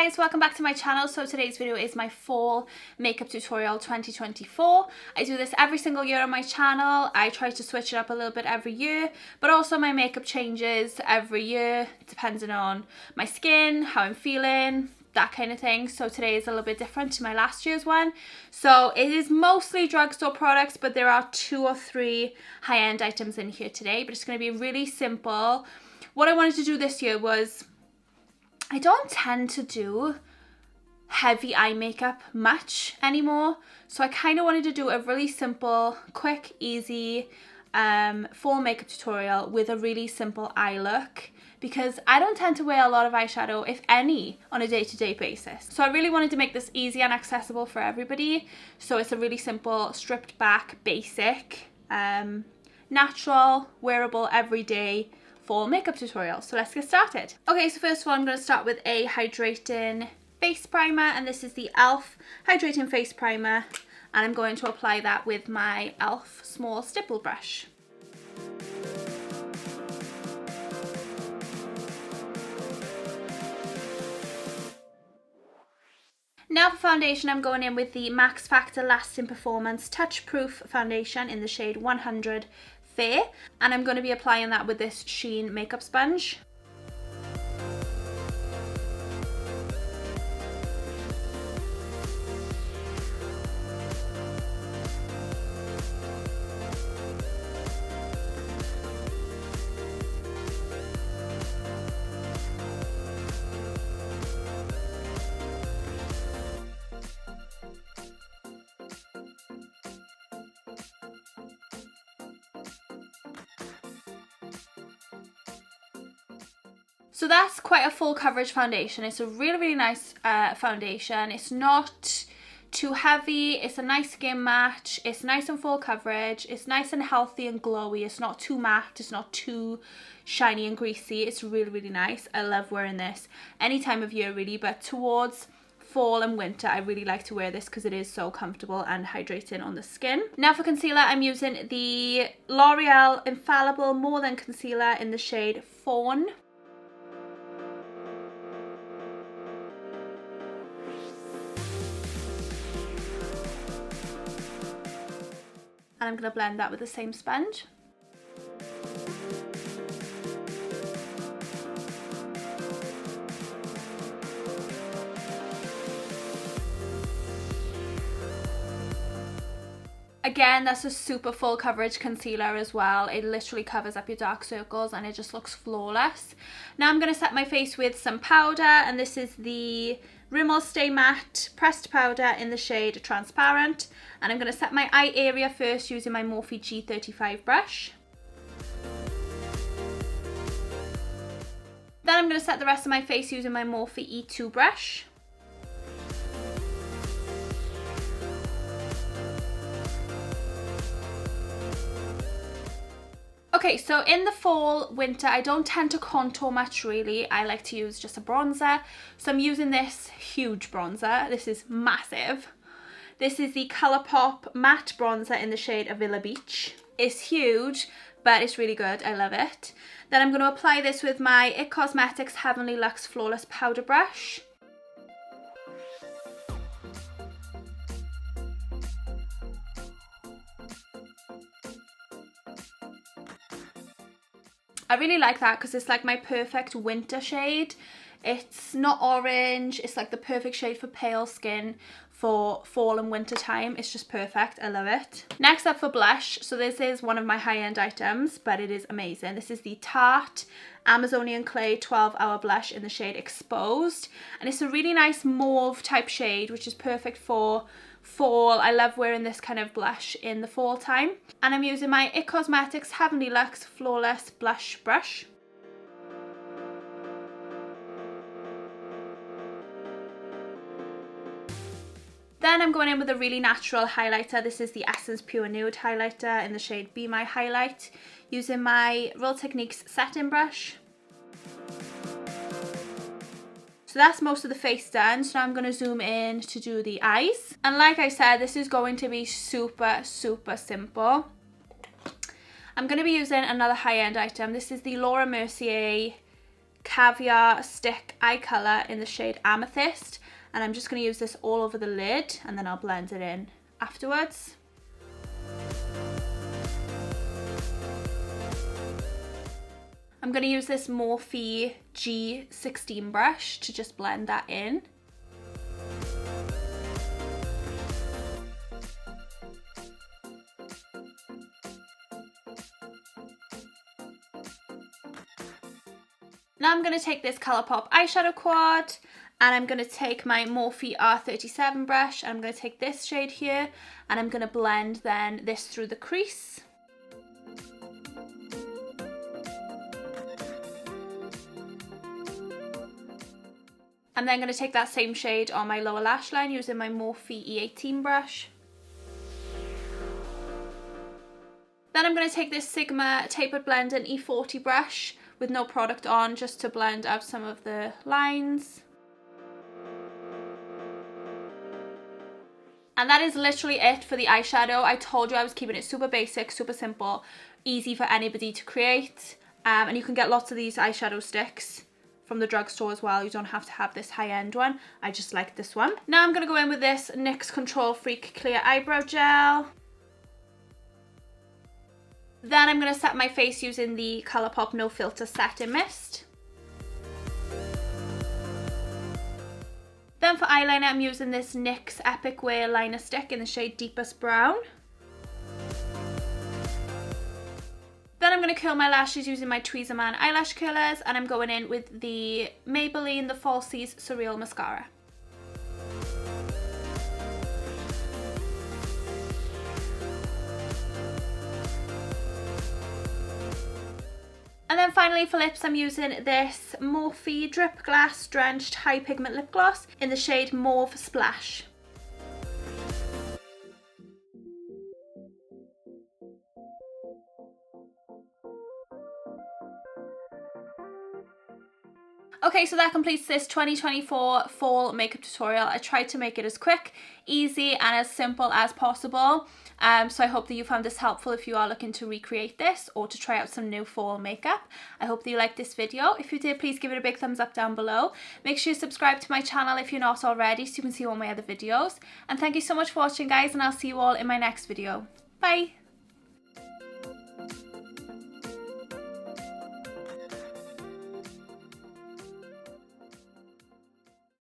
guys, welcome back to my channel. So today's video is my fall makeup tutorial 2024. I do this every single year on my channel. I try to switch it up a little bit every year, but also my makeup changes every year depending on my skin, how I'm feeling, that kind of thing. So today is a little bit different to my last year's one. So it is mostly drugstore products, but there are 2 or 3 high-end items in here today, but it's going to be really simple. What I wanted to do this year was, I don't tend to do heavy eye makeup much anymore, so I kind of wanted to do a really simple, quick, easy fall makeup tutorial with a really simple eye look, because I don't tend to wear a lot of eyeshadow, if any, on a day-to-day basis. So I really wanted to make this easy and accessible for everybody. So it's a really simple, stripped back, basic, natural, wearable, everyday fall makeup tutorial. So let's get started. Okay, so first of all, I'm going to start with a hydrating face primer, and this is the e.l.f. hydrating face primer, and I'm going to apply that with my e.l.f. small stipple brush. Now for foundation, I'm going in with the Max Factor Lasting Performance Touch Proof Foundation in the shade 100 Fair, and I'm going to be applying that with this Shein makeup sponge. So that's quite a full coverage foundation. It's a really nice foundation. It's not too heavy. It's a nice skin match. It's nice and full coverage. It's nice and healthy and glowy. It's not too matte. It's not too shiny and greasy. It's really nice. I love wearing this any time of year really, but towards fall and winter I really like to wear this because it is so comfortable and hydrating on the skin. Now for concealer, I'm using the L'Oreal Infallible More Than Concealer in the shade Fawn. And I'm going to blend that with the same sponge. Again, that's a super full coverage concealer as well. It literally covers up your dark circles and it just looks flawless. Now I'm going to set my face with some powder, and this is the Rimmel Stay Matte Pressed Powder in the shade Transparent. And I'm going to set my eye area first using my Morphe G35 brush. Then I'm going to set the rest of my face using my Morphe E2 brush. Okay, so in the fall, winter, I don't tend to contour much really. I like to use just a bronzer. So I'm using this huge bronzer. This is massive. This is the Colourpop Matte Bronzer in the shade Avila Beach. It's huge, but it's really good. I love it. Then I'm going to apply this with my IT Cosmetics Heavenly Luxe Flawless Powder Brush. I really like that because it's like my perfect winter shade. It's not orange, it's like the perfect shade for pale skin for fall and winter time. It's just perfect. I love it. Next up for blush, so this is one of my high-end items, but it is amazing. This is the Tarte Amazonian Clay 12-Hour Blush in the shade Exposed, and it's a really nice mauve type shade, which is perfect for fall. I love wearing this kind of blush in the fall time. And I'm using my IT Cosmetics Heavenly Luxe Flawless Blush Brush. Then I'm going in with a really natural highlighter. This is the Essence Pure Nude highlighter in the shade Be My Highlight, using my Real Techniques setting brush. So that's most of the face done, so now I'm going to zoom in to do the eyes. And like I said, this is going to be super simple. I'm going to be using another high-end item. This is the Laura Mercier Cavier stick eye colour in the shade Amethyst, and I'm just going to use this all over the lid and then I'll blend it in afterwards. I'm going to use this Morphe G16 brush to just blend that in. Now I'm going to take this Colourpop eyeshadow quad and I'm going to take my Morphe R37 brush and I'm going to take this shade here and I'm going to blend then this through the crease. I'm then going to take that same shade on my lower lash line using my Morphe E18 brush. Then I'm going to take this Sigma Tapered Blending E40 brush with no product on just to blend out some of the lines. And that is literally it for the eyeshadow. I told you I was keeping it super basic, super simple, easy for anybody to create. And you can get lots of these eyeshadow sticks from the drugstore as well. You don't have to have this high-end one. I just like this one. Now I'm going to go in with this NYX Control Freak Clear Eyebrow Gel. Then I'm going to set my face using the Colourpop No Filter Setting Mist. Then for eyeliner, I'm using this NYX Epic Wear liner stick in the shade Deepest Brown. Then I'm going to curl my lashes using my Tweezerman eyelash curlers, and I'm going in with the Maybelline The Falsies Surreal Mascara. And then finally for lips, I'm using this Morphe DripGlass Drenched High Pigment Lip Gloss in the shade Mauve Splash. Okay, so that completes this 2024 fall makeup tutorial. I tried to make it as quick, easy and as simple as possible. So I hope that you found this helpful if you are looking to recreate this or to try out some new fall makeup. I hope that you liked this video. If you did, please give it a big thumbs up down below. Make sure you subscribe to my channel if you're not already so you can see all my other videos. And thank you so much for watching, guys, and I'll see you all in my next video. Bye!